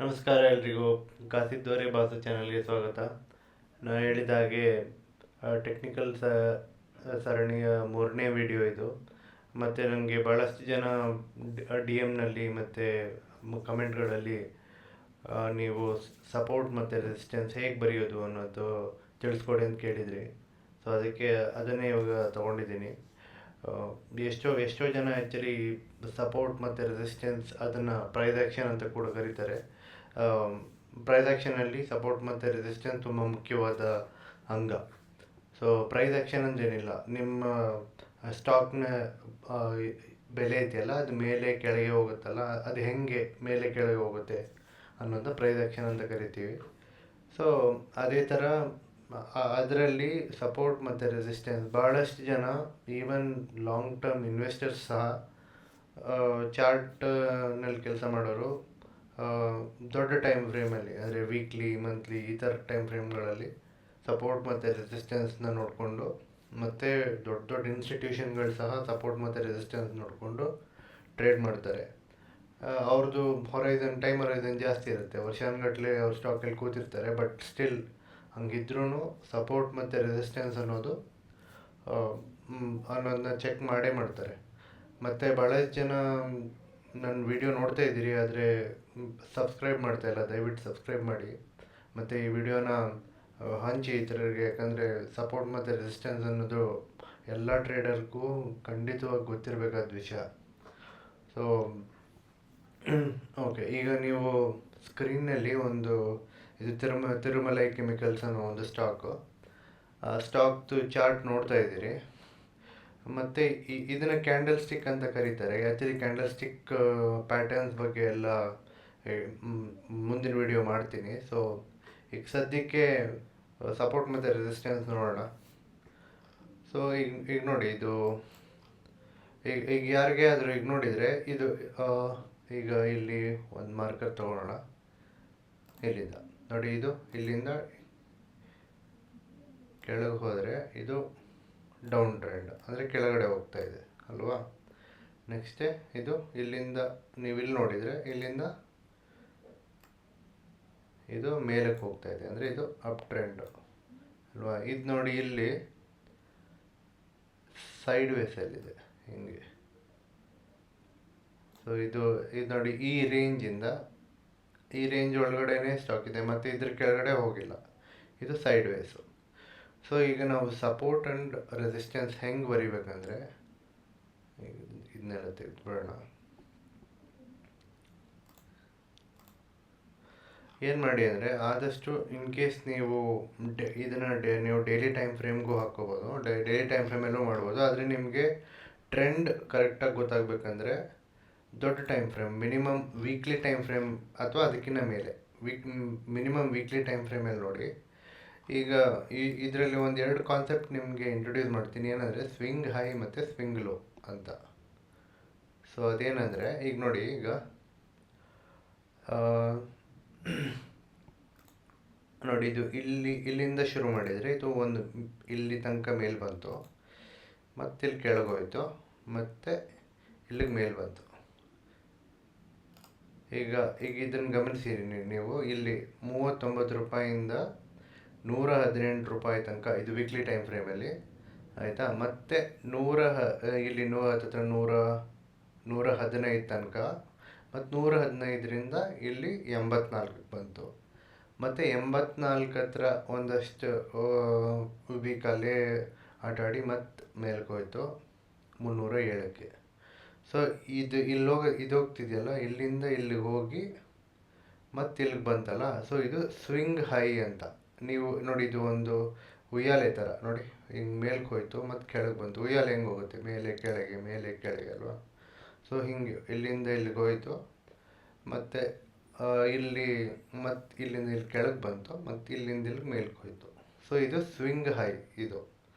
ನಮಸ್ಕಾರ ಎಲ್ರಿಗೂ. ಕಾಸಿದ್ ದೋರೆ ಬಾಸು ಚಾನಲ್ಗೆ ಸ್ವಾಗತ. ನಾನು ಹೇಳಿದ ಹಾಗೆ ಟೆಕ್ನಿಕಲ್ ಸರಣಿಯ 3ನೇ ವಿಡಿಯೋ ಇದು. ಮತ್ತು ನನಗೆ ಭಾಳಷ್ಟು ಜನ ಡಿ ಎಮ್ನಲ್ಲಿ ಮತ್ತು ಕಮೆಂಟ್ಗಳಲ್ಲಿ ನೀವು ಸಪೋರ್ಟ್ ಮತ್ತು ರೆಸಿಸ್ಟೆನ್ಸ್ ಹೇಗೆ ಬರೆಯೋದು ಅನ್ನೋದು ತಿಳಿಸ್ಕೊಡಿ ಅಂತ ಕೇಳಿದ್ರಿ. ಸೊ ಅದಕ್ಕೆ ಅದನ್ನೇ ಇವಾಗ ತೊಗೊಂಡಿದ್ದೀನಿ. ಎಷ್ಟೋ ಜನ ಆ್ಯಕ್ಚುಲಿ ಸಪೋರ್ಟ್ ಮತ್ತು ರೆಸಿಸ್ಟೆನ್ಸ್ ಅದನ್ನು ಪ್ರೈಸ್ ಆ್ಯಕ್ಷನ್ ಅಂತ ಕೂಡ ಕರೀತಾರೆ. ಪ್ರೈಸ್ ಆ್ಯಕ್ಷನಲ್ಲಿ ಸಪೋರ್ಟ್ ಮತ್ತು ರೆಸಿಸ್ಟೆನ್ಸ್ ತುಂಬ ಮುಖ್ಯವಾದ ಅಂಗ. ಸೊ ಪ್ರೈಸ್ ಆ್ಯಕ್ಷನ್ ಅಂದೇನಿಲ್ಲ, ನಿಮ್ಮ ಸ್ಟಾಕ್ನ ಬೆಲೆ ಇದೆಯಲ್ಲ ಅದು ಮೇಲೆ ಕೆಳಗೆ ಹೋಗುತ್ತಲ್ಲ, ಅದು ಹೆಂಗೆ ಮೇಲೆ ಕೆಳಗೆ ಹೋಗುತ್ತೆ ಅನ್ನೋದು ಪ್ರೈಸ್ ಆ್ಯಕ್ಷನ್ ಅಂತ ಕರಿತೀವಿ. ಸೊ ಅದೇ ಥರ ಅದರಲ್ಲಿ ಸಪೋರ್ಟ್ ಮತ್ತು ರೆಸಿಸ್ಟೆನ್ಸ್ ಭಾಳಷ್ಟು ಜನ, ಈವನ್ ಲಾಂಗ್ ಟರ್ಮ್ ಇನ್ವೆಸ್ಟರ್ಸ್ ಸಹ ಚಾರ್ಟ್ನಲ್ಲಿ ಕೆಲಸ ಮಾಡೋರು ದೊಡ್ಡ ಟೈಮ್ ಫ್ರೇಮಲ್ಲಿ, ಅಂದರೆ ವೀಕ್ಲಿ, ಮಂತ್ಲಿ ಈ ಥರ ಟೈಮ್ ಫ್ರೇಮ್ಗಳಲ್ಲಿ ಸಪೋರ್ಟ್ ಮತ್ತು ರೆಸಿಸ್ಟೆನ್ಸ್ನ ನೋಡಿಕೊಂಡು, ಮತ್ತು ದೊಡ್ಡ ದೊಡ್ಡ ಇನ್ಸ್ಟಿಟ್ಯೂಷನ್ಗಳು ಸಹ ಸಪೋರ್ಟ್ ಮತ್ತು ರೆಸಿಸ್ಟೆನ್ಸ್ ನೋಡಿಕೊಂಡು ಟ್ರೇಡ್ ಮಾಡ್ತಾರೆ. ಅವ್ರದ್ದು ಟೈಮ್ ಹೊರೈಸನ್ ಜಾಸ್ತಿ ಇರುತ್ತೆ, ವರ್ಷಾನುಗಟ್ಟಲೆ ಅವ್ರ ಸ್ಟಾಕಲ್ಲಿ ಕೂತಿರ್ತಾರೆ. ಬಟ್ ಸ್ಟಿಲ್ ಹಂಗಿದ್ರೂ ಸಪೋರ್ಟ್ ಮತ್ತು ರೆಸಿಸ್ಟೆನ್ಸ್ ಅನ್ನೋದನ್ನ ಚೆಕ್ ಮಾಡೇ ಮಾಡ್ತಾರೆ. ಮತ್ತು ಭಾಳಷ್ಟು ಜನ ನನ್ನ ವಿಡಿಯೋ ನೋಡ್ತಾ ಇದ್ದೀರಿ, ಆದರೆ ಸಬ್ಸ್ಕ್ರೈಬ್ ಮಾಡ್ತಾಯಿಲ್ಲ. ದಯವಿಟ್ಟು ಸಬ್ಸ್ಕ್ರೈಬ್ ಮಾಡಿ ಮತ್ತು ಈ ವಿಡಿಯೋನ ಹಂಚಿ ಇತರರಿಗೆ. ಯಾಕಂದರೆ ಸಪೋರ್ಟ್ ಮತ್ತು ರೆಸಿಸ್ಟೆನ್ಸ್ ಅನ್ನೋದು ಎಲ್ಲ ಟ್ರೇಡರ್ಗೂ ಖಂಡಿತವಾಗಿ ಗೊತ್ತಿರಬೇಕಾದ ವಿಷಯ. ಸೊ ಓಕೆ, ಈಗ ನೀವು ಸ್ಕ್ರೀನ್ನಲ್ಲಿ ಇದು ತಿರುಮಲೈ ಕೆಮಿಕಲ್ಸ್ ಅನ್ನೋ ಒಂದು ಸ್ಟಾಕ್ದು ಚಾರ್ಟ್ ನೋಡ್ತಾ ಇದ್ದೀರಿ. ಮತ್ತು ಇದನ್ನು ಕ್ಯಾಂಡಲ್ ಸ್ಟಿಕ್ ಅಂತ ಕರೀತಾರೆ. ಆ್ಯಕ್ಚುಲಿ ಕ್ಯಾಂಡಲ್ ಸ್ಟಿಕ್ ಪ್ಯಾಟರ್ನ್ಸ್ ಬಗ್ಗೆ ಎಲ್ಲ ಮುಂದಿನ ವಿಡಿಯೋ ಮಾಡ್ತೀನಿ. ಸೊ ಈಗ ಸದ್ಯಕ್ಕೆ ಸಪೋರ್ಟ್ ಮತ್ತು ರೆಸಿಸ್ಟೆನ್ಸ್ ನೋಡೋಣ. ಸೊ ಈಗ ನೋಡಿ, ಇದು ಈಗ ಯಾರಿಗೆ ಆದರೂ ಈಗ ನೋಡಿದರೆ ಇದು ಈಗ ಇಲ್ಲಿ ಒಂದು ಮಾರ್ಕರ್ ತೊಗೊಳ್ಳೋಣ. ಇಲ್ಲಿಂದ ನೋಡಿ, ಇದು ಇಲ್ಲಿಂದ ಕೆಳಗೆ ಹೋದರೆ ಇದು ಡೌನ್ ಟ್ರೆಂಡ್, ಅಂದರೆ ಕೆಳಗಡೆ ಹೋಗ್ತಾ ಇದೆ ಅಲ್ವಾ. ನೆಕ್ಸ್ಟೇ ಇದು ಇಲ್ಲಿಂದ ನೀವು ಇಲ್ಲಿ ನೋಡಿದರೆ ಇಲ್ಲಿಂದ ಇದು ಮೇಲಕ್ಕೆ ಹೋಗ್ತಾ ಇದೆ, ಅಂದರೆ ಇದು ಅಪ್ ಟ್ರೆಂಡ್ ಅಲ್ವಾ. ಇದು ನೋಡಿ, ಇಲ್ಲಿ ಸೈಡ್ ವೇಸಲ್ಲಿದೆ ಹಿಂಗೆ. ಸೊ ಇದು ನೋಡಿ, ಈ ರೇಂಜ್ ಒಳಗಡೆನೇ ಸ್ಟಾಕ್ ಇದೆ, ಮತ್ತು ಇದ್ರ ಕೆಳಗಡೆ ಹೋಗಿಲ್ಲ. ಇದು ಸೈಡ್ ವೇಸು. ಸೊ ಈಗ ನಾವು ಸಪೋರ್ಟ್ ಆ್ಯಂಡ್ ರೆಸಿಸ್ಟೆನ್ಸ್ ಹೆಂಗೆ ಬರಿಬೇಕಂದ್ರೆ, ಇದನ್ನೆಲ್ಲ ತೆಗೆದುಬಿಡೋಣ. ಏನು ಮಾಡಿ ಅಂದರೆ, ಆದಷ್ಟು ಇನ್ ಕೇಸ್ ನೀವು ಇದನ್ನು ಡೈಲಿ ಟೈಮ್ ಫ್ರೇಮ್ಗೂ ಹಾಕ್ಕೋಬೋದು, ಡೈಲಿ ಟೈಮ್ ಫ್ರೇಮಲ್ಲೂ ಮಾಡ್ಬೋದು. ಆದರೆ ನಿಮಗೆ ಟ್ರೆಂಡ್ ಕರೆಕ್ಟಾಗಿ ಗೊತ್ತಾಗಬೇಕಂದ್ರೆ ದೊಡ್ಡ time frame, minimum weekly time frame ಅಥವಾ ಅದಕ್ಕಿಂತ ಮೇಲೆ ಮಿನಿಮಮ್ ವೀಕ್ಲಿ ಟೈಮ್ ಫ್ರೇಮಲ್ಲಿ ನೋಡಿ. ಈಗ ಇದರಲ್ಲಿ 2 ಕಾನ್ಸೆಪ್ಟ್ ನಿಮಗೆ ಇಂಟ್ರೊಡ್ಯೂಸ್ ಮಾಡ್ತೀನಿ. ಏನಂದರೆ ಸ್ವಿಂಗ್ ಹೈ ಮತ್ತು ಸ್ವಿಂಗ್ ಲೋ ಅಂತ. ಸೊ ಅದೇನೆಂದರೆ, ಈಗ ನೋಡಿ, ಈಗ ನೋಡಿ, ಇದು ಇಲ್ಲಿಂದ ಶುರು ಮಾಡಿದರೆ ಇದು ಇಲ್ಲಿ ತನಕ ಮೇಲೆ ಬಂತು, ಮತ್ತೆ ಇಲ್ಲಿ ಕೆಳಗೋಯ್ತು, ಮತ್ತು ಇಲ್ಲಿಗೆ ಮೇಲೆ ಬಂತು. ಈಗ ಇದನ್ನು ಗಮನಿಸಿರಿ ನೀವು, ಇಲ್ಲಿ 39 ರೂಪಾಯಿಂದ 118 ರೂಪಾಯಿ ತನಕ ಇದು ವೀಕ್ಲಿ ಟೈಮ್ ಫ್ರೇಮಲ್ಲಿ, ಆಯಿತಾ. ಮತ್ತು ಇಲ್ಲಿ 115 ತನಕ, ಮತ್ತು 115ರಿಂದ ಇಲ್ಲಿ 84ಕ್ಕೆ ಬಂತು. ಮತ್ತು 84 ಹತ್ರ ಒಂದಷ್ಟು ವೀಕಲ್ಲೇ ಆಟಾಡಿ ಮತ್ತೆ ಮೇಲ್ಗೆ ಹೋಯ್ತು 307ಕ್ಕೆ. ಸೊ ಇದು ಹೋಗ್ತಿದೆಯಲ್ಲ, ಇಲ್ಲಿಂದ ಇಲ್ಲಿಗೆ ಹೋಗಿ ಮತ್ತೆ ಇಲ್ಲಿಗೆ ಬಂತಲ್ಲ. ಸೊ ಇದು ಸ್ವಿಂಗ್ ಹೈ ಅಂತ. ನೀವು ನೋಡಿ, ಇದು ಒಂದು ಉಯ್ಯಾಲೆ ಥರ ನೋಡಿ, ಹಿಂಗೆ ಮೇಲ್ಗೆ ಹೋಯ್ತು ಮತ್ತು ಕೆಳಗೆ ಬಂತು. ಉಯ್ಯಾಲೆ ಹೆಂಗೆ ಹೋಗುತ್ತೆ, ಮೇಲೆ ಕೆಳಗೆ ಮೇಲೆ ಕೆಳಗೆ ಅಲ್ವಾ. ಸೊ ಹಿಂಗೆ ಇಲ್ಲಿಂದ ಇಲ್ಲಿಗೆ ಹೋಯಿತು, ಮತ್ತು ಇಲ್ಲಿಂದ ಇಲ್ಲಿ ಕೆಳಗೆ ಬಂತು, ಮತ್ತು ಇಲ್ಲಿಂದ ಇಲ್ಲಿಗೆ ಮೇಲ್ಗೆ ಹೋಯಿತು. ಸೊ ಇದು ಸ್ವಿಂಗ್ ಹೈ ಇದು,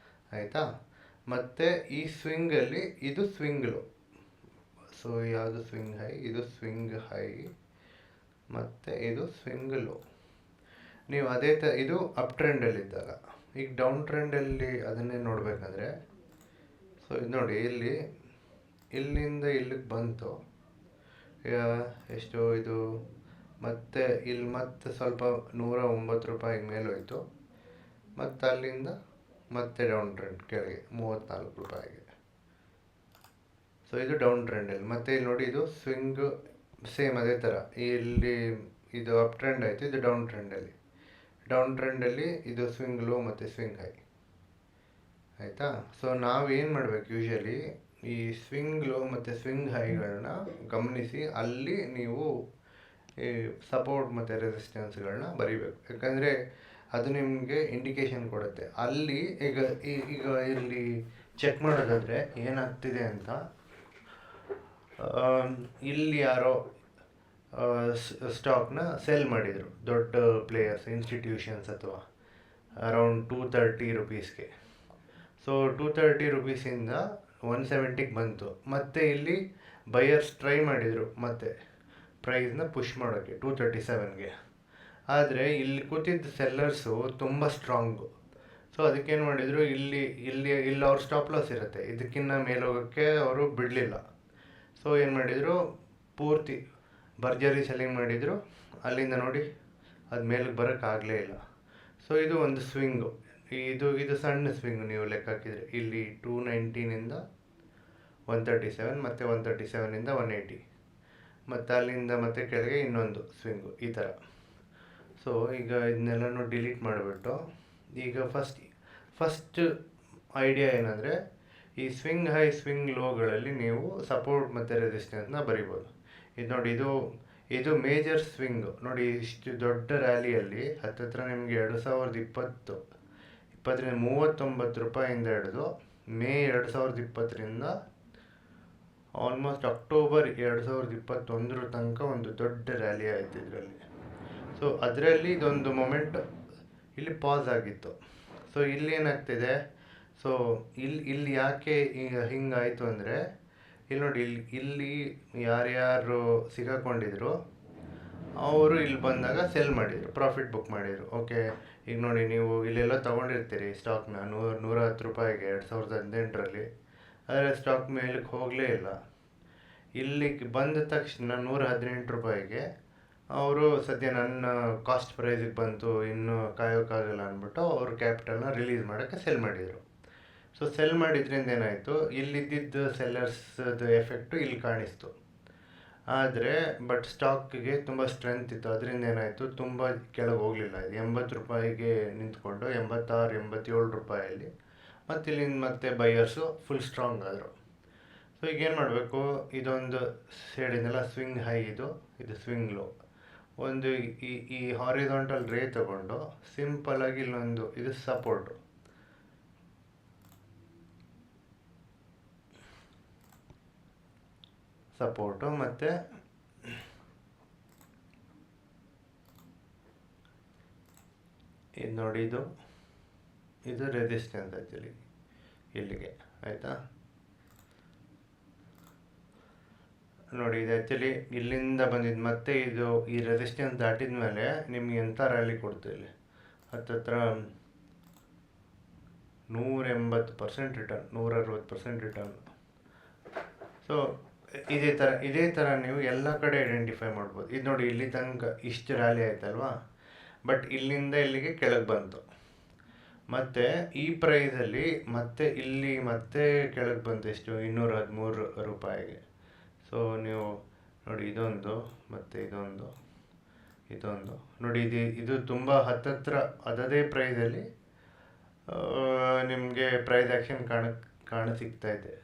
ಆಯಿತಾ. ಮತ್ತು ಈ ಸ್ವಿಂಗಲ್ಲಿ ಇದು ಸ್ವಿಂಗ್ ಲೋ. ಸೊ ಯಾವುದು ಸ್ವಿಂಗ್ ಹೈ, ಇದು ಸ್ವಿಂಗ್ ಹೈ, ಮತ್ತು ಇದು ಸ್ವಿಂಗ್ ಲೋ. ನೀವು ಅದೇ ಥರ ಇದು ಅಪ್ ಟ್ರೆಂಡಲ್ಲಿದ್ದಾಗ. ಈಗ ಡೌನ್ ಟ್ರೆಂಡಲ್ಲಿ ಅದನ್ನೇ ನೋಡಬೇಕಂದ್ರೆ, ಸೊ ಇದು ನೋಡಿ, ಇಲ್ಲಿಂದ ಇಲ್ಲಿಗೆ ಬಂತು ಎಷ್ಟು, ಇದು ಮತ್ತು ಇಲ್ಲಿ ಮತ್ತೆ ಸ್ವಲ್ಪ 109 ರೂಪಾಯಿಗೆ ಮೇಲೆ ಹೋಯಿತು, ಮತ್ತು ಅಲ್ಲಿಂದ ಮತ್ತೆ ಡೌನ್ ಟ್ರೆಂಡ್ ಕೆಳಗೆ 34 ರೂಪಾಯಿಗೆ. ಸೊ ಇದು ಡೌನ್ ಟ್ರೆಂಡಲ್ಲಿ. ಮತ್ತು ಇಲ್ಲಿ ನೋಡಿ, ಇದು ಸ್ವಿಂಗ್ ಸೇಮ್ ಅದೇ ಥರ. ಇಲ್ಲಿ ಇದು ಅಪ್ ಟ್ರೆಂಡ್ ಆಯಿತು, ಇದು ಡೌನ್ ಟ್ರೆಂಡಲ್ಲಿ. ಡೌನ್ ಟ್ರೆಂಡಲ್ಲಿ ಇದು ಸ್ವಿಂಗ್ ಲೋ ಮತ್ತು ಸ್ವಿಂಗ್ ಹೈ, ಆಯಿತಾ. ಸೊ ನಾವೇನು ಮಾಡಬೇಕು, ಯೂಶಲಿ ಈ ಸ್ವಿಂಗ್ ಲೋ ಮತ್ತು ಸ್ವಿಂಗ್ ಹೈಗಳನ್ನ ಗಮನಿಸಿ ಅಲ್ಲಿ ನೀವು ಈ ಸಪೋರ್ಟ್ ಮತ್ತು ರೆಸಿಸ್ಟೆನ್ಸ್ಗಳನ್ನ ಬರಿಬೇಕು. ಯಾಕಂದರೆ ಅದು ನಿಮಗೆ ಇಂಡಿಕೇಶನ್ ಕೊಡುತ್ತೆ. ಅಲ್ಲಿ ಈಗ ಇಲ್ಲಿ ಚೆಕ್ ಮಾಡೋದಾದರೆ ಏನಾಗ್ತಿದೆ ಅಂತ, ಇಲ್ಲಿ ಯಾರೋ ಸ್ಟಾಕ್ನ ಸೆಲ್ ಮಾಡಿದರು, ದೊಡ್ಡ ಪ್ಲೇಯರ್ಸ್, ಇನ್ಸ್ಟಿಟ್ಯೂಷನ್ಸ್ ಅಥವಾ ಅರೌಂಡ್ 230 ರುಪೀಸ್ಗೆ. ಸೊ 230 ರುಪೀಸಿಂದ 170ಗೆ ಬಂತು. ಮತ್ತು ಇಲ್ಲಿ ಬೈಯರ್ಸ್ ಟ್ರೈ ಮಾಡಿದರು ಮತ್ತೆ ಪ್ರೈಸ್ನ ಪುಷ್ ಮಾಡೋಕ್ಕೆ 237ಗೆ. ಆದರೆ ಇಲ್ಲಿ ಕೂತಿದ್ದ ಸೆಲ್ಲರ್ಸು ತುಂಬ ಸ್ಟ್ರಾಂಗು. ಸೊ ಅದಕ್ಕೇನು ಮಾಡಿದರು, ಇಲ್ಲಿ ಅವ್ರ ಸ್ಟಾಪ್ ಲಾಸ್ ಇರುತ್ತೆ, ಇದಕ್ಕಿಂತ ಮೇಲೋಗೋಕ್ಕೆ ಅವರು ಬಿಡಲಿಲ್ಲ. ಸೊ ಏನು ಮಾಡಿದರು, ಪೂರ್ತಿ ಭರ್ಜರಿ ಸೆಲ್ಲಿಂಗ್ ಮಾಡಿದರು. ಅಲ್ಲಿಂದ ನೋಡಿ ಅದು ಮೇಲಕ್ಕೆ ಬರೋಕ್ಕಾಗಲೇ ಇಲ್ಲ. ಸೊ ಇದು ಒಂದು ಸ್ವಿಂಗು, ಇದು ಸಣ್ಣ ಸ್ವಿಂಗ್. ನೀವು ಲೆಕ್ಕ ಹಾಕಿದರೆ ಇಲ್ಲಿ 219ಇಂದ 137, ಮತ್ತು 137ಇಂದ 180, ಮತ್ತು ಅಲ್ಲಿಂದ ಮತ್ತೆ ಕೆಳಗೆ ಇನ್ನೊಂದು ಸ್ವಿಂಗು, ಈ ಥರ. ಸೊ ಈಗ ಇದನ್ನೆಲ್ಲನೂ ಡಿಲೀಟ್ ಮಾಡಿಬಿಟ್ಟು, ಈಗ ಫಸ್ಟ್ ಐಡಿಯಾ ಏನಂದರೆ, ಈ ಸ್ವಿಂಗ್ ಹೈ ಸ್ವಿಂಗ್ ಲೋಗಳಲ್ಲಿ ನೀವು ಸಪೋರ್ಟ್ ಮತ್ತು ರೆಸಿಸ್ಟೆನ್ಸ್ನ ಬರಿಬೋದು. ಇದು ನೋಡಿ, ಇದು ಮೇಜರ್ ಸ್ವಿಂಗು ನೋಡಿ. ಇಷ್ಟು ದೊಡ್ಡ ರ್ಯಾಲಿಯಲ್ಲಿ ಹತ್ತತ್ರ ನಿಮಗೆ 2020 39 ರೂಪಾಯಿಂದ ಹಿಡಿದು ಮೇ 2020ರಿಂದ ಆಲ್ಮೋಸ್ಟ್ ಅಕ್ಟೋಬರ್ 2021 ತನಕ ಒಂದು ದೊಡ್ಡ ರ್ಯಾಲಿ ಆಯಿತು ಇದರಲ್ಲಿ. ಸೊ ಅದರಲ್ಲಿ ಇದೊಂದು ಮೊಮೆಂಟ್ ಇಲ್ಲಿ ಪಾಸ್ ಆಗಿತ್ತು. ಸೊ ಇಲ್ಲಿ ಏನಾಗ್ತಿದೆ, ಸೊ ಇಲ್ಲಿ ಯಾಕೆ ಈಗ ಹಿಂಗಾಯಿತು ಅಂದರೆ, ಇಲ್ಲಿ ನೋಡಿ, ಇಲ್ಲಿ ಯಾರ್ಯಾರು ಸಿಗಾಕೊಂಡಿದ್ರು ಅವರು ಇಲ್ಲಿ ಬಂದಾಗ ಸೆಲ್ ಮಾಡಿದರು, ಪ್ರಾಫಿಟ್ ಬುಕ್ ಮಾಡಿದರು. ಓಕೆ, ಈಗ ನೋಡಿ, ನೀವು ಇಲ್ಲೆಲ್ಲ ತೊಗೊಂಡಿರ್ತೀರಿ ಸ್ಟಾಕ್ನ 110 ರೂಪಾಯಿಗೆ 2018ರಲ್ಲಿ. ಆದರೆ ಸ್ಟಾಕ್ ಮೇಲಕ್ಕೆ ಹೋಗಲೇ ಇಲ್ಲ. ಇಲ್ಲಿಗೆ ಬಂದ ತಕ್ಷಣ 118 ರೂಪಾಯಿಗೆ ಅವರು ಸದ್ಯ ನನ್ನ ಕಾಸ್ಟ್ ಪ್ರೈಸಿಗೆ ಬಂತು, ಇನ್ನೂ ಕಾಯೋಕ್ಕಾಗಲ್ಲ ಅಂದ್ಬಿಟ್ಟು ಅವರು ಕ್ಯಾಪಿಟಲ್ನ ರಿಲೀಸ್ ಮಾಡೋಕ್ಕೆ ಸೆಲ್ ಮಾಡಿದರು. ಸೊ ಸೆಲ್ ಮಾಡಿದ್ರಿಂದ ಏನಾಯಿತು, ಇಲ್ಲಿದ್ದಿದ್ದು ಸೆಲ್ಲರ್ಸ್ದು ಎಫೆಕ್ಟು ಇಲ್ಲಿ ಕಾಣಿಸ್ತು. ಆದರೆ ಬಟ್ ಸ್ಟಾಕ್ಗೆ ತುಂಬ ಸ್ಟ್ರೆಂತ್ ಇತ್ತು, ಅದರಿಂದ ಏನಾಯಿತು, ತುಂಬ ಕೆಳಗೆ ಹೋಗಲಿಲ್ಲ. ಇದು 80 ರೂಪಾಯಿಗೆ ನಿಂತ್ಕೊಂಡು 86 87 ರೂಪಾಯಲ್ಲಿ ಮತ್ತು ಇಲ್ಲಿಂದ ಮತ್ತೆ ಬೈಯರ್ಸು ಫುಲ್ ಸ್ಟ್ರಾಂಗ್ ಆದರು. ಸೊ ಈಗೇನು ಮಾಡಬೇಕು, ಇದೊಂದು ಹೇಳಿದ್ನಲ್ಲ ಸ್ವಿಂಗ್ ಹೈ, ಇದು ಸ್ವಿಂಗ್ ಲೋ. ಒಂದು ಈ ಹಾರಿಜಾಂಟಲ್ ರೇ ತಗೊಂಡು ಸಿಂಪಲಾಗಿ ಇಲ್ಲೊಂದು ಇದು ಸಪೋರ್ಟು, ಮತ್ತು ಇದು ನೋಡಿ, ಇದು ರೆಸಿಸ್ಟೆನ್ಸ್ ಆ್ಯಕ್ಚುಲಿ ಇಲ್ಲಿಗೆ, ಆಯಿತಾ. ನೋಡಿ, ಇದು ಆ್ಯಕ್ಚುಲಿ ಇಲ್ಲಿಂದ ಬಂದಿದ್ದು. ಮತ್ತು ಈ ರೆಸಿಸ್ಟೆನ್ಸ್ ದಾಟಿದ ಮೇಲೆ ನಿಮ್ಗೆ ಎಂಥ ರ್ಯಾಲಿ ಕೊಡ್ತು, ಇಲ್ಲಿ ಹತ್ತತ್ರ 180% ರಿಟರ್ನ್, 160% ರಿಟರ್ನ್. ಸೊ ಇದೇ ಥರ ನೀವು ಎಲ್ಲ ಕಡೆ ಐಡೆಂಟಿಫೈ ಮಾಡ್ಬೋದು. ಇದು ನೋಡಿ, ಇಲ್ಲಿ ತನಕ ಇಷ್ಟು ರ್ಯಾಲಿ ಆಯ್ತಲ್ವಾ, ಬಟ್ ಇಲ್ಲಿಂದ ಇಲ್ಲಿಗೆ ಕೆಳಗೆ ಬಂತು. ಮತ್ತು ಈ ಪ್ರೈಸಲ್ಲಿ ಮತ್ತೆ ಇಲ್ಲಿ ಮತ್ತೆ ಕೆಳಗೆ ಬಂತು, ಎಷ್ಟು, 213 ರೂಪಾಯಿಗೆ. ಸೊ ನೀವು ನೋಡಿ, ಇದೊಂದು ಮತ್ತು ಇದೊಂದು ನೋಡಿ, ಇದು ತುಂಬ ಹತ್ತತ್ರ ಅದೇ ಪ್ರೈಸಲ್ಲಿ ನಿಮಗೆ ಪ್ರೈಸ್ ಆ್ಯಕ್ಷನ್ ಕಾಣಸಿಗ್ತಾಯಿದೆ.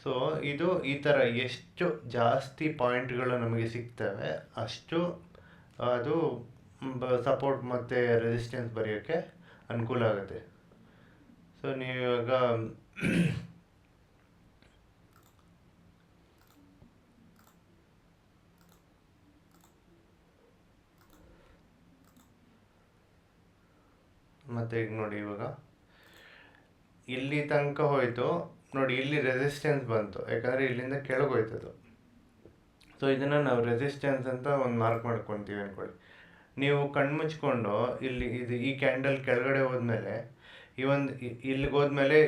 ಸೊ ಇದು ಈ ಥರ ಎಷ್ಟು ಜಾಸ್ತಿ ಪಾಯಿಂಟ್ಗಳು ನಮಗೆ ಸಿಗ್ತವೆ, ಅಷ್ಟು ಅದು ಸಪೋರ್ಟ್ ಮತ್ತು ರೆಸಿಸ್ಟೆನ್ಸ್ ಬರೆಯೋಕ್ಕೆ ಅನುಕೂಲ ಆಗುತ್ತೆ. ಸೊ ನೀವಿವಾಗ ಮತ್ತು ಈಗ ನೋಡಿ, ಇವಾಗ ಇಲ್ಲಿ ತನಕ ಹೋಯಿತು ನೋಡಿ, ಇಲ್ಲಿ ರೆಸಿಸ್ಟೆನ್ಸ್ ಬಂತು, ಯಾಕಂದರೆ ಇಲ್ಲಿಂದ ಕೆಳಗೆ ಹೋಯ್ತದು. ಸೊ ಇದನ್ನು ನಾವು ರೆಸಿಸ್ಟೆನ್ಸ್ ಅಂತ ಒಂದು ಮಾರ್ಕ್ ಮಾಡ್ಕೊತೀವಿ ಅಂದ್ಕೊಳ್ಳಿ. ನೀವು ಕಣ್ಮುಚ್ಕೊಂಡು ಈ ಕ್ಯಾಂಡಲ್ ಕೆಳಗಡೆ ಹೋದ್ಮೇಲೆ ಇಲ್ಲಿಗೆ ಹೋದ್ಮೇಲೆ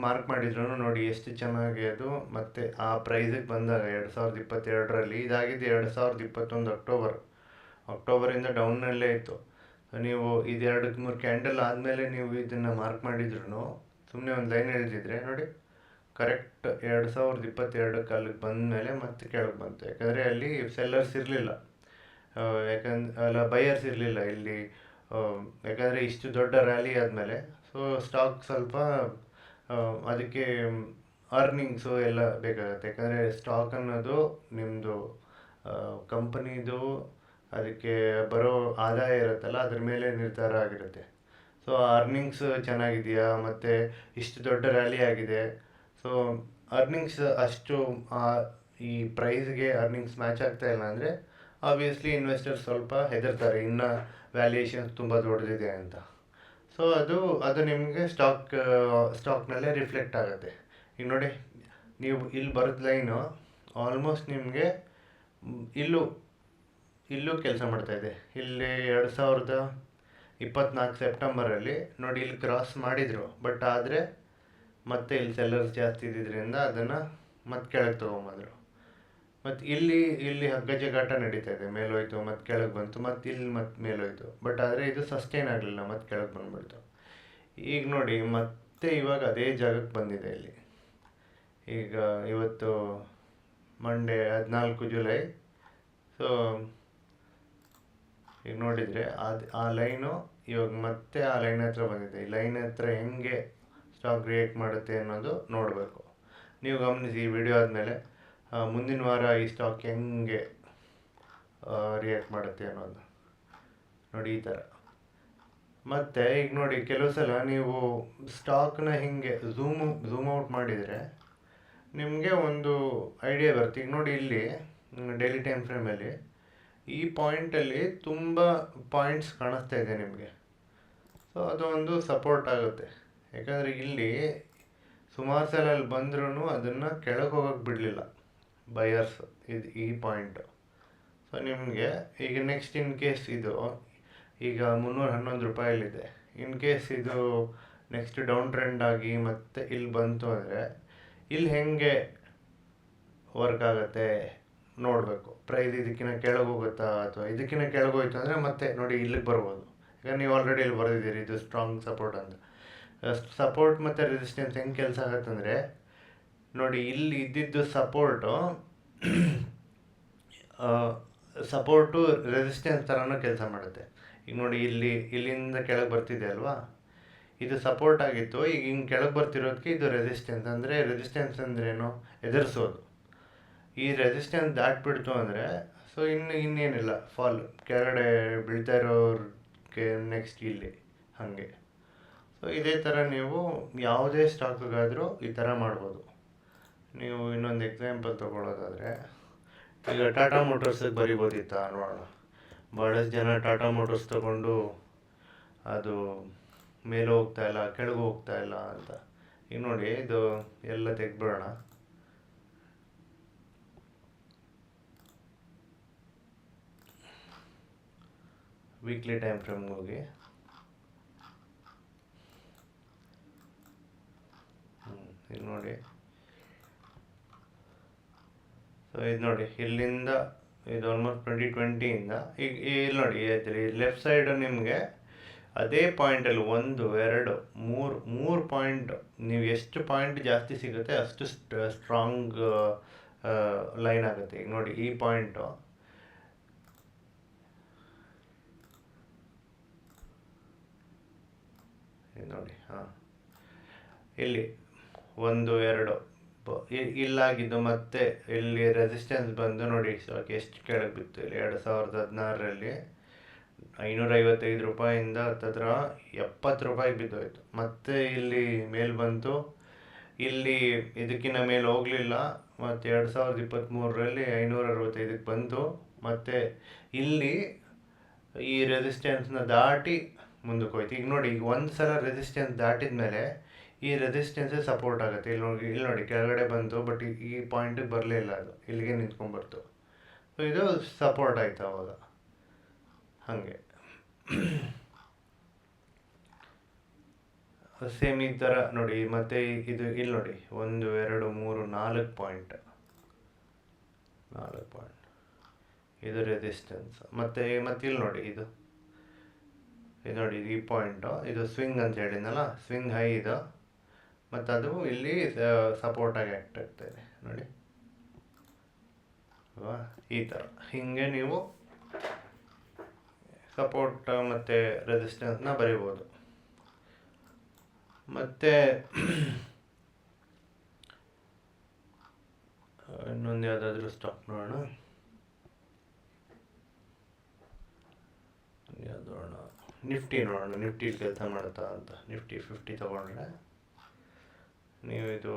ಮಾರ್ಕ್ ಮಾಡಿದ್ರು ನೋಡಿ ಎಷ್ಟು ಚೆನ್ನಾಗಿ ಅದು. ಮತ್ತು ಆ ಪ್ರೈಸಿಗೆ ಬಂದಾಗ 2022ರಲ್ಲಿ, ಇದಾಗಿದ್ದು 2021 ಅಕ್ಟೋಬರ್ ಅಕ್ಟೋಬರಿಂದ ಡೌನ್ನಲ್ಲೇ ಇತ್ತು. ಸೊ ನೀವು ಇದು 2-3 ಕ್ಯಾಂಡಲ್ ಆದಮೇಲೆ ನೀವು ಇದನ್ನು ಮಾರ್ಕ್ ಮಾಡಿದ್ರು ಸುಮ್ಮನೆ ಒಂದು ಲೈನ್ ಎಳೆದಿದ್ರೆ ನೋಡಿ ಕರೆಕ್ಟ್ 2022 ಅಲ್ಲಿಗೆ ಬಂದಮೇಲೆ ಮತ್ತೆ ಕೆಳಗೆ ಬಂತು. ಯಾಕಂದರೆ ಅಲ್ಲಿ ಸೆಲ್ಲರ್ಸ್ ಇರಲಿಲ್ಲ, ಅಲ್ಲ ಬೈಯರ್ಸ್ ಇರಲಿಲ್ಲ ಇಲ್ಲಿ. ಯಾಕಂದರೆ ಇಷ್ಟು ದೊಡ್ಡ ರ್ಯಾಲಿ ಆದಮೇಲೆ ಸೊ ಸ್ಟಾಕ್ ಸ್ವಲ್ಪ ಅದಕ್ಕೆ ಅರ್ನಿಂಗ್ಸು ಎಲ್ಲ ಬೇಕಾಗುತ್ತೆ. ಯಾಕಂದರೆ ಸ್ಟಾಕ್ ಅನ್ನೋದು ನಿಮ್ಮದು ಕಂಪನಿದು ಅದಕ್ಕೆ ಬರೋ ಆದಾಯ ಇರುತ್ತಲ್ಲ ಅದ್ರ ಮೇಲೆ ನಿರ್ಧಾರ ಆಗಿರುತ್ತೆ. ಸೊ ಅರ್ನಿಂಗ್ಸ್ ಚೆನ್ನಾಗಿದೆಯಾ ಮತ್ತು ಇಷ್ಟು ದೊಡ್ಡ ರ್ಯಾಲಿ ಆಗಿದೆ, ಸೊ ಅರ್ನಿಂಗ್ಸ್ ಅಷ್ಟು ಈ ಪ್ರೈಸ್ಗೆ ಅರ್ನಿಂಗ್ಸ್ ಮ್ಯಾಚ್ ಆಗ್ತಾ ಇಲ್ಲ ಅಂದರೆ ಆಬ್ವಿಯಸ್ಲಿ ಇನ್ವೆಸ್ಟರ್ಸ್ ಸ್ವಲ್ಪ ಹೆದರ್ತಾರೆ, ಇನ್ನು ವ್ಯಾಲ್ಯೂಯೇಷನ್ ತುಂಬ ದೊಡ್ಡದಿದೆ ಅಂತ. ಸೊ ಅದು ನಿಮಗೆ ಸ್ಟಾಕ್ನಲ್ಲೇ ರಿಫ್ಲೆಕ್ಟ್ ಆಗುತ್ತೆ. ಈಗ ನೋಡಿ ನೀವು ಇಲ್ಲಿ ಬರೋದು ಲೈನು ಆಲ್ಮೋಸ್ಟ್ ನಿಮಗೆ ಇಲ್ಲೂ ಕೆಲಸ ಮಾಡ್ತಾಯಿದೆ. ಇಲ್ಲಿ 2024 ಸೆಪ್ಟೆಂಬರಲ್ಲಿ ನೋಡಿ ಇಲ್ಲಿ ಕ್ರಾಸ್ ಮಾಡಿದರು, ಬಟ್ ಆದರೆ ಮತ್ತೆ ಇಲ್ಲಿ ಸೆಲ್ಲರ್ಸ್ ಜಾಸ್ತಿ ಇದ್ದಿದ್ದರಿಂದ ಅದನ್ನು ಮತ್ತೆ ಕೆಳಗೆ ತೊಗೊಂಬಂದರು. ಮತ್ತು ಇಲ್ಲಿ ಹಗ್ಗ ಜಗಾಟ ನಡೀತಾ ಇದೆ, ಮೇಲೋಯ್ತು ಮತ್ತು ಕೆಳಗೆ ಬಂತು, ಮತ್ತು ಇಲ್ಲಿ ಮತ್ತೆ ಮೇಲೋಯ್ತು, ಬಟ್ ಆದರೆ ಇದು ಸಸ್ಟೈನ್ ಆಗಲಿಲ್ಲ, ಮತ್ತು ಕೆಳಗೆ ಬಂದುಬಿಡ್ತು. ಈಗ ನೋಡಿ ಮತ್ತೆ ಇವಾಗ ಅದೇ ಜಾಗಕ್ಕೆ ಬಂದಿದೆ ಇಲ್ಲಿ. ಈಗ ಇವತ್ತು ಮಂಡೇ 14 ಜುಲೈ. ಸೊ ಈಗ ನೋಡಿದರೆ ಆ ಲೈನು ಇವಾಗ ಮತ್ತೆ ಆ ಲೈನ್ ಹತ್ರ ಬಂದಿದೆ. ಈ ಲೈನ್ ಹತ್ರ ಹೆಂಗೆ ಸ್ಟಾಕ್ ರಿಯಾಕ್ಟ್ ಮಾಡುತ್ತೆ ಅನ್ನೋದು ನೋಡಬೇಕು. ನೀವು ಗಮನಿಸಿ ಈ ವಿಡಿಯೋ ಆದಮೇಲೆ ಮುಂದಿನ ವಾರ ಈ ಸ್ಟಾಕ್ ಹೆಂಗೆ ರಿಯಾಕ್ಟ್ ಮಾಡುತ್ತೆ ಅನ್ನೋದು ನೋಡಿ ಈ ಥರ. ಮತ್ತು ಈಗ ನೋಡಿ ಕೆಲವು ಸಲ ನೀವು ಸ್ಟಾಕ್ನ ಹಿಂಗೆ ಝೂಮ್ ಔಟ್ ಮಾಡಿದರೆ ನಿಮಗೆ ಒಂದು ಐಡಿಯಾ ಬರುತ್ತೆ. ಈಗ ನೋಡಿ ಇಲ್ಲಿ ಡೈಲಿ ಟೈಮ್ ಫ್ರೇಮಲ್ಲಿ ಈ ಪಾಯಿಂಟಲ್ಲಿ ತುಂಬ ಪಾಯಿಂಟ್ಸ್ ಕಾಣಿಸ್ತಾ ಇದೆ ನಿಮಗೆ. ಸೊ ಅದು ಒಂದು ಸಪೋರ್ಟ್ ಆಗುತ್ತೆ. ಯಾಕಂದರೆ ಇಲ್ಲಿ ಸುಮಾರು ಸಲ ಅಲ್ಲಿ ಬಂದ್ರೂ ಅದನ್ನು ಕೆಳಗೆ ಹೋಗೋಕ್ಕೆ ಬಿಡಲಿಲ್ಲ ಬಯರ್ಸ್ ಈ ಪಾಯಿಂಟು. ಸೊ ನಿಮಗೆ ಈಗ ನೆಕ್ಸ್ಟ್ ಇನ್ ಕೇಸ್ ಇದು ಈಗ 311 ರೂಪಾಯಲ್ಲಿದೆ, ಇನ್ ಕೇಸ್ ಇದು ನೆಕ್ಸ್ಟ್ ಡೌನ್ ಟ್ರೆಂಡ್ ಆಗಿ ಮತ್ತೆ ಇಲ್ಲಿ ಬಂತು ಅಂದರೆ ಇಲ್ಲಿ ಹೆಂಗೆ ವರ್ಕ್ ಆಗುತ್ತೆ ನೋಡಬೇಕು. ಪ್ರೈಸ್ ಇದಕ್ಕಿಂತ ಕೆಳಗೆ ಹೋಗುತ್ತಾ ಅಥವಾ ಇದಕ್ಕಿಂತ ಕೆಳಗೆ ಹೋಯ್ತು ಅಂದರೆ ಮತ್ತೆ ನೋಡಿ ಇಲ್ಲಿಗೆ ಬರ್ಬೋದು. ಈಗ ನೀವು ಆಲ್ರೆಡಿ ಇಲ್ಲಿ ಬರೆದಿದ್ದೀರಿ ಇದು ಸ್ಟ್ರಾಂಗ್ ಸಪೋರ್ಟ್ ಅಂತ. ಸಪೋರ್ಟ್ ಮತ್ತು ರೆಸಿಸ್ಟೆನ್ಸ್ ಹೆಂಗೆ ಕೆಲಸ ಆಗುತ್ತಂದರೆ ನೋಡಿ ಇಲ್ಲಿ ಇದ್ದಿದ್ದು ಸಪೋರ್ಟು ರೆಸಿಸ್ಟೆನ್ಸ್ ಥರನೂ ಕೆಲಸ ಮಾಡುತ್ತೆ. ಈಗ ನೋಡಿ ಇಲ್ಲಿಂದ ಕೆಳಗೆ ಬರ್ತಿದೆ ಅಲ್ವಾ, ಇದು ಸಪೋರ್ಟ್ ಆಗಿತ್ತು, ಈಗ ಹಿಂಗೆ ಕೆಳಗೆ ಬರ್ತಿರೋದಕ್ಕೆ ಇದು ರೆಸಿಸ್ಟೆನ್ಸ್. ಅಂದರೆ ರೆಸಿಸ್ಟೆನ್ಸ್ ಅಂದ್ರೇನು, ಎದುರಿಸೋದು. ಈ ರೆಸಿಸ್ಟೆನ್ಸ್ ದಾಟ್ಬಿಡ್ತು ಅಂದರೆ ಸೊ ಇನ್ನೇನಿಲ್ಲ, ಫಾಲ್ ಕೆಳಗಡೆ ಬೀಳ್ತಾ ಇರೋರಿಗೆ ನೆಕ್ಸ್ಟ್ ಇಲ್ಲಿ ಹಾಗೆ. ಸೊ ಇದೇ ಥರ ನೀವು ಯಾವುದೇ ಸ್ಟಾಕ್ಗಾದರೂ ಈ ಥರ ಮಾಡ್ಬೋದು. ನೀವು ಇನ್ನೊಂದು ಎಕ್ಸಾಂಪಲ್ ತೊಗೊಳ್ಳೋದಾದರೆ ಈಗ ಟಾಟಾ ಮೋಟರ್ಸಿಗೆ ಬರಿಬೋದಿತ್ತಾ ನೋಡೋಣ. ಭಾಳಷ್ಟು ಜನ ಟಾಟಾ ಮೋಟರ್ಸ್ ತೊಗೊಂಡು ಅದು ಮೇಲೆ ಹೋಗ್ತಾ ಇಲ್ಲ, ಕೆಳಗೆ ಹೋಗ್ತಾ ಇಲ್ಲ ಅಂತ. ಈಗ ನೋಡಿ ಇದು ಎಲ್ಲ ತೆಗೆದ್ಬಿಡೋಣ. ವೀಕ್ಲಿ ಟೈಮ್ ಫ್ರೇಮ್ಗೆ ಹೋಗಿ ಇಲ್ಲಿ ನೋಡಿ. ಸೊ ಇದು ನೋಡಿ ಇಲ್ಲಿಂದ ಇದು ಆಲ್ಮೋಸ್ಟ್ 2020ಇಂದ ಈಗ ಇಲ್ಲಿ ನೋಡಿ ಲೆಫ್ಟ್ ಸೈಡ್ ನಿಮಗೆ ಅದೇ ಪಾಯಿಂಟಲ್ಲಿ 1 2 3 ಪಾಯಿಂಟ್, ನೀವು ಎಷ್ಟು ಪಾಯಿಂಟ್ ಜಾಸ್ತಿ ಸಿಗುತ್ತೆ ಅಷ್ಟು ಸ್ಟ್ರಾಂಗ್ ಲೈನ್ ಆಗುತ್ತೆ. ಈಗ ನೋಡಿ ಈ ಪಾಯಿಂಟು ನೋಡಿ, ಇಲ್ಲಿ 1 2 ಇಲ್ಲಾಗಿದ್ದು ಮತ್ತೆ ಇಲ್ಲಿ ರೆಸಿಸ್ಟೆನ್ಸ್ ಬಂದು ನೋಡಿ ಸ್ಟಾಕ್ ಎಷ್ಟು ಕೆಳಗೆ ಬಿತ್ತು. ಇಲ್ಲಿ 2016ರಲ್ಲಿ 555 ರೂಪಾಯಿಂದ ಹತ್ತಿರ 70 ರೂಪಾಯಿಗೆ ಬಿದ್ದೋಯ್ತು. ಮತ್ತೆ ಇಲ್ಲಿ ಮೇಲೆ ಬಂತು, ಇಲ್ಲಿ ಇದಕ್ಕಿಂತ ಮೇಲೆ ಹೋಗಲಿಲ್ಲ. ಮತ್ತು 2023ರಲ್ಲಿ 565ಕ್ಕೆ ಬಂತು. ಮತ್ತು ಇಲ್ಲಿ ಈ ರೆಸಿಸ್ಟೆನ್ಸ್ನ ದಾಟಿ ಮುಂದಕ್ಕೆ ಹೋಯ್ತು. ಈಗ ನೋಡಿ ಈಗ ಒಂದು ಸಲ ರೆಸಿಸ್ಟೆನ್ಸ್ ದಾಟಿದ ಮೇಲೆ ಈ ರೆಸಿಸ್ಟೆನ್ಸೇ ಸಪೋರ್ಟ್ ಆಗುತ್ತೆ. ಇಲ್ಲಿ ನೋಡಿ ಕೆಳಗಡೆ ಬಂತು, ಬಟ್ ಈ ಪಾಯಿಂಟಿಗೆ ಬರಲೇ ಇಲ್ಲ, ಅದು ಇಲ್ಲಿಗೆ ನಿಂತ್ಕೊಂಡ್ಬರ್ತು. ಸೊ ಇದು ಸಪೋರ್ಟ್ ಆಯಿತು ಅವಾಗ. ಹಾಗೆ ಸೇಮ್ ಈ ಥರ ನೋಡಿ. ಮತ್ತು ಇದು ಇಲ್ಲಿ ನೋಡಿ 1 2 3 4 ಪಾಯಿಂಟ್ ಇದು ರೆಸಿಸ್ಟೆನ್ಸ್. ಮತ್ತು ಇಲ್ಲಿ ನೋಡಿ ಇದು ನೋಡಿ ಈ ಪಾಯಿಂಟು, ಇದು ಸ್ವಿಂಗ್ ಅಂತ ಹೇಳಿದ್ನಲ್ಲ, ಸ್ವಿಂಗ್ ಹೈ ಇದು, ಮತ್ತು ಅದು ಇಲ್ಲಿ ಸಪೋರ್ಟಾಗಿ ಆ್ಯಕ್ಟ್ ಆಗ್ತಾಯಿದೆ ನೋಡಿ ಅಲ್ವಾ. ಈ ಥರ ಹೀಗೆ ನೀವು ಸಪೋರ್ಟ್ ಮತ್ತು ರೆಸಿಸ್ಟೆನ್ಸ್ನ ಬರಿಬೋದು. ಮತ್ತು ಇನ್ನೊಂದು ಯಾವುದಾದ್ರೂ ಸ್ಟಾಕ್ ನೋಡೋಣ. ಯಾವ್ದು ನೋಡೋಣ, ನಿಫ್ಟಿ ನೋಡೋಣ, ನಿಫ್ಟಿ ಕೆಲಸ ಮಾಡುತ್ತಾ ಅಂತ. ನಿಫ್ಟಿ 50 ತೊಗೊಂಡ್ರೆ ನೀವು ಇದು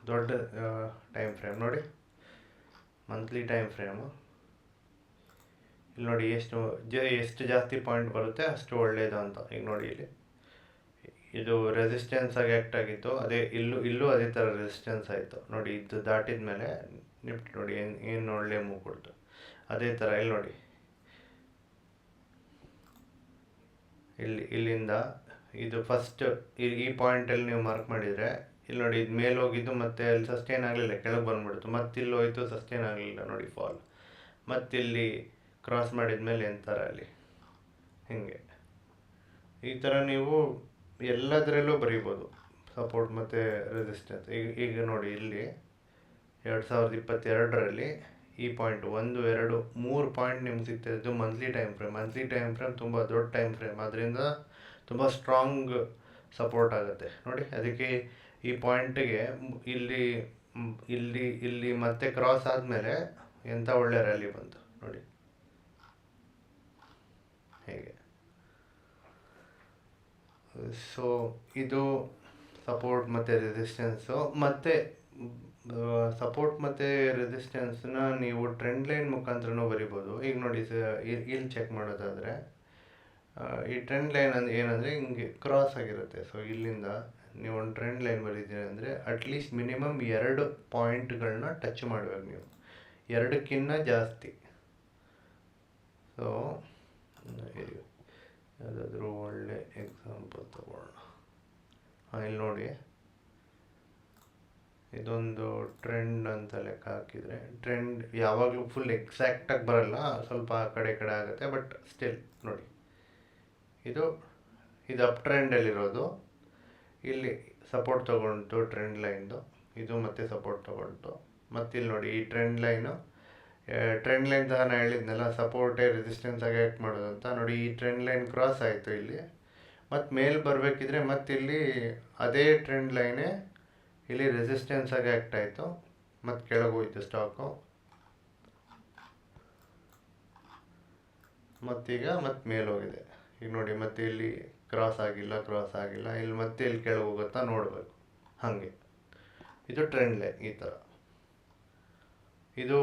ದೊಡ್ಡ ಟೈಮ್ ಫ್ರೇಮ್ ನೋಡಿ, ಮಂತ್ಲಿ ಟೈಮ್ ಫ್ರೇಮು. ಇಲ್ಲಿ ನೋಡಿ ಎಷ್ಟು ಜಾಸ್ತಿ ಪಾಯಿಂಟ್ ಬರುತ್ತೆ ಅಷ್ಟು ಒಳ್ಳೆಯದು ಅಂತ. ಈಗ ನೋಡಿ ಇಲ್ಲಿ ಇದು ರೆಸಿಸ್ಟೆನ್ಸ್ ಆಗಿ ಆ್ಯಕ್ಟ್ ಆಗಿತ್ತು, ಅದೇ ಇಲ್ಲೂ ಅದೇ ಥರ ರೆಸಿಸ್ಟೆನ್ಸ್ ಆಯಿತು ನೋಡಿ. ಇದು ದಾಟಿದ ಮೇಲೆ ನಿಫ್ಟಿ ನೋಡಿ ಏನು ಒಳ್ಳೆ ಮೂವ್ ಕೊಡ್ತು. ಅದೇ ಥರ ಇಲ್ಲಿ ನೋಡಿ, ಇಲ್ಲಿಂದ ಇದು ಫಸ್ಟ್ ಈ ಪಾಯಿಂಟಲ್ಲಿ ನೀವು ಮಾರ್ಕ್ ಮಾಡಿದರೆ, ಇಲ್ಲಿ ನೋಡಿ ಇದು ಮೇಲೆ ಹೋಗಿದ್ದು ಮತ್ತೆ ಅಲ್ಲಿ ಸಸ್ಟೈನ್ ಆಗಲಿಲ್ಲ, ಕೆಳಗೆ ಬಂದುಬಿಡ್ತು, ಮತ್ತೆ ಇಲ್ಲಿ ಹೋಯಿತು ಸಸ್ಟೈನ್ ಆಗಲಿಲ್ಲ ನೋಡಿ ಫಾಲ್, ಮತ್ತಿಲ್ಲಿ ಕ್ರಾಸ್ ಮಾಡಿದ ಮೇಲೆ ಎಂಥರ ಅಲ್ಲಿ ಹೀಗೆ. ಈ ಥರ ನೀವು ಎಲ್ಲದರಲ್ಲೂ ಬರೀಬೋದು ಸಪೋರ್ಟ್ ಮತ್ತು ರೆಸಿಸ್ಟೆನ್ಸ್. ಈಗ ನೋಡಿ ಇಲ್ಲಿ 2022ರಲ್ಲಿ ಈ ಪಾಯಿಂಟ್ 1, 2, 3 ಪಾಯಿಂಟ್ ನಿಮ್ಗೆ ಸಿಗ್ತದೆ. ಇದು ಮಂತ್ಲಿ ಟೈಮ್ ಫ್ರೇಮ್ ತುಂಬ ದೊಡ್ಡ ಟೈಮ್ ಫ್ರೇಮ್, ಅದರಿಂದ ತುಂಬ ಸ್ಟ್ರಾಂಗ್ ಸಪೋರ್ಟ್ ಆಗುತ್ತೆ ನೋಡಿ. ಅದಕ್ಕೆ ಈ ಪಾಯಿಂಟಿಗೆ ಇಲ್ಲಿ ಮತ್ತೆ ಕ್ರಾಸ್ ಆದಮೇಲೆ ಎಂಥ ಒಳ್ಳೆ ರ್ಯಾಲಿ ಬಂತು ನೋಡಿ ಹೇಗೆ. ಸೊ ಇದು ಸಪೋರ್ಟ್ ಮತ್ತು ರೆಸಿಸ್ಟೆನ್ಸು. ಮತ್ತು ಸಪೋರ್ಟ್ ಮತ್ತು ರೆಸಿಸ್ಟೆನ್ಸ್ನ ನೀವು ಟ್ರೆಂಡ್ ಲೈನ್ ಮುಖಾಂತರನೂ ಬರಿಬೋದು. ಈಗ ನೋಡಿ ಇಲ್ಲಿ ಚೆಕ್ ಮಾಡೋದಾದರೆ ಈ ಟ್ರೆಂಡ್ ಲೈನ್ ಏನಂದರೆ ಹಿಂಗೆ ಕ್ರಾಸ್ ಆಗಿರುತ್ತೆ. ಸೊ ಇಲ್ಲಿಂದ ನೀವು ಒಂದು ಟ್ರೆಂಡ್ ಲೈನ್ ಬರೀತೀರಿ ಅಂದರೆ ಅಟ್ಲೀಸ್ಟ್ ಮಿನಿಮಮ್ 2 ಪಾಯಿಂಟ್ಗಳನ್ನ ಟಚ್ ಮಾಡಬೇಕು ನೀವು, 2ಕ್ಕಿಂತ ಜಾಸ್ತಿ. ಸೊ ಯಾವುದಾದ್ರೂ ಒಳ್ಳೆ ಎಕ್ಸಾಂಪಲ್ ತಗೊಳ್ಳೋಣ. ಇಲ್ಲಿ ನೋಡಿ, ಇದೊಂದು ಟ್ರೆಂಡ್ ಅಂತ ಲೆಕ್ಕ ಹಾಕಿದರೆ, ಟ್ರೆಂಡ್ ಯಾವಾಗಲೂ ಫುಲ್ ಎಕ್ಸಾಕ್ಟಾಗಿ ಬರಲ್ಲ, ಸ್ವಲ್ಪ ಆ ಕಡೆ ಆಗುತ್ತೆ, ಬಟ್ ಸ್ಟಿಲ್ ನೋಡಿ ಇದು ಅಪ್ ಟ್ರೆಂಡಲ್ಲಿರೋದು. ಇಲ್ಲಿ ಸಪೋರ್ಟ್ ತೊಗೊಂಡು ಟ್ರೆಂಡ್ ಲೈನ್ದು, ಇದು ಮತ್ತೆ ಸಪೋರ್ಟ್ ತೊಗೊಂಡು, ಮತ್ತು ಇಲ್ಲಿ ನೋಡಿ ಈ ಟ್ರೆಂಡ್ ಲೈನ್ ಸಹ ನಾನು ಹೇಳಿದ್ನಲ್ಲ ಸಪೋರ್ಟೇ ರೆಸಿಸ್ಟೆನ್ಸ್ ಆಗಿ ಆ್ಯಕ್ಟ್ ಮಾಡೋದು ಅಂತ. ನೋಡಿ ಈ ಟ್ರೆಂಡ್ ಲೈನ್ ಕ್ರಾಸ್ ಆಯಿತು ಇಲ್ಲಿ, ಮತ್ತು ಮೇಲೆ ಬರಬೇಕಿದ್ರೆ ಮತ್ತಿಲ್ಲಿ ಅದೇ ಟ್ರೆಂಡ್ ಲೈನೇ ಇಲ್ಲಿ ರೆಸಿಸ್ಟೆನ್ಸ್ ಆಗಿ ಆ್ಯಕ್ಟ್ ಆಯಿತು, ಮತ್ತು ಕೆಳಗೆ ಹೋಯಿತು ಸ್ಟಾಕು, ಮತ್ತೀಗ ಮೇಲೆ ಹೋಗಿದೆ. ಈಗ ನೋಡಿ ಮತ್ತೆ ಇಲ್ಲಿ ಕ್ರಾಸ್ ಆಗಿಲ್ಲ, ಇಲ್ಲಿ ಮತ್ತೆ ಇಲ್ಲಿ ಕೆಳಗೆ ಹೋಗುತ್ತಾ ನೋಡಬೇಕು. ಹಾಗೆ ಇದು ಟ್ರೆಂಡ್ ಲೈನ್ ಈ ಥರ. ಇದು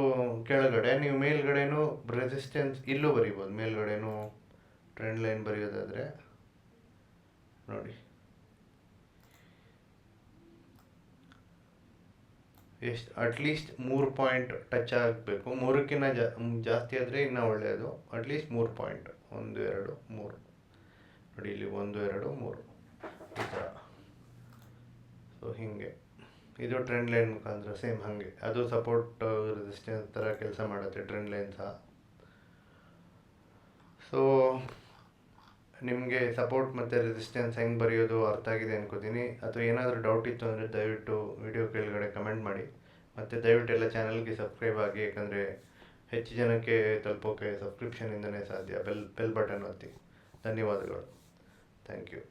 ಕೆಳಗಡೆ ನೀವು ಮೇಲ್ಗಡೆನೂ ರೆಸಿಸ್ಟೆನ್ಸ್ ಇಲ್ಲೂ ಬರೀಬೋದು. ಮೇಲ್ಗಡೆನೂ ಟ್ರೆಂಡ್ ಲೈನ್ ಬರೆಯೋದಾದರೆ ನೋಡಿ ಎಷ್ಟು ಅಟ್ಲೀಸ್ಟ್ 3 ಪಾಯಿಂಟ್ ಟಚ್ ಆಗಬೇಕು. 3ಕ್ಕಿಂತ ಜಾಸ್ತಿ ಆದರೆ ಇನ್ನೂ ಒಳ್ಳೆಯದು. ಅಟ್ಲೀಸ್ಟ್ 3 ಪಾಯಿಂಟ್, 1, 2, 3 ನೋಡಿ ಇಲ್ಲಿ 1, 2, 3 ಈ ಥರ. ಸೊ ಹೀಗೆ ಇದು ಟ್ರೆಂಡ್ ಲೈನ್ ಮುಖಾಂತರ ಸೇಮ್ ಹಾಗೆ ಅದು ಸಪೋರ್ಟ್ ರೆಸಿಸ್ಟೆನ್ಸ್ ಥರ ಕೆಲಸ ಮಾಡುತ್ತೆ ಟ್ರೆಂಡ್ ಲೈನ್ ಸಹ. ಸೊ ನಿಮಗೆ ಸಪೋರ್ಟ್ ಮತ್ತು ರೆಸಿಸ್ಟೆನ್ಸ್ ಹೆಂಗೆ ಬರೆಯೋದು ಅರ್ಥ ಆಗಿದೆ ಅನ್ಕೋತೀನಿ. ಅಥವಾ ಏನಾದರೂ ಡೌಟ್ ಇತ್ತು ಅಂದರೆ ದಯವಿಟ್ಟು ವಿಡಿಯೋ ಕೆಳಗಡೆ ಕಮೆಂಟ್ ಮಾಡಿ. ಮತ್ತು ದಯವಿಟ್ಟು ಎಲ್ಲ ಚಾನಲ್ಗೆ ಸಬ್ಸ್ಕ್ರೈಬ್ ಆಗಿ, ಯಾಕಂದರೆ ಹೆಚ್ಚು ಜನಕ್ಕೆ ತಲುಪೋಕ್ಕೆ ಸಬ್ಸ್ಕ್ರಿಪ್ಷನಿಂದನೇ ಸಾಧ್ಯ. ಬೆಲ್ ಬಟನ್ ಒತ್ತಿ. ಧನ್ಯವಾದಗಳು. Thank you.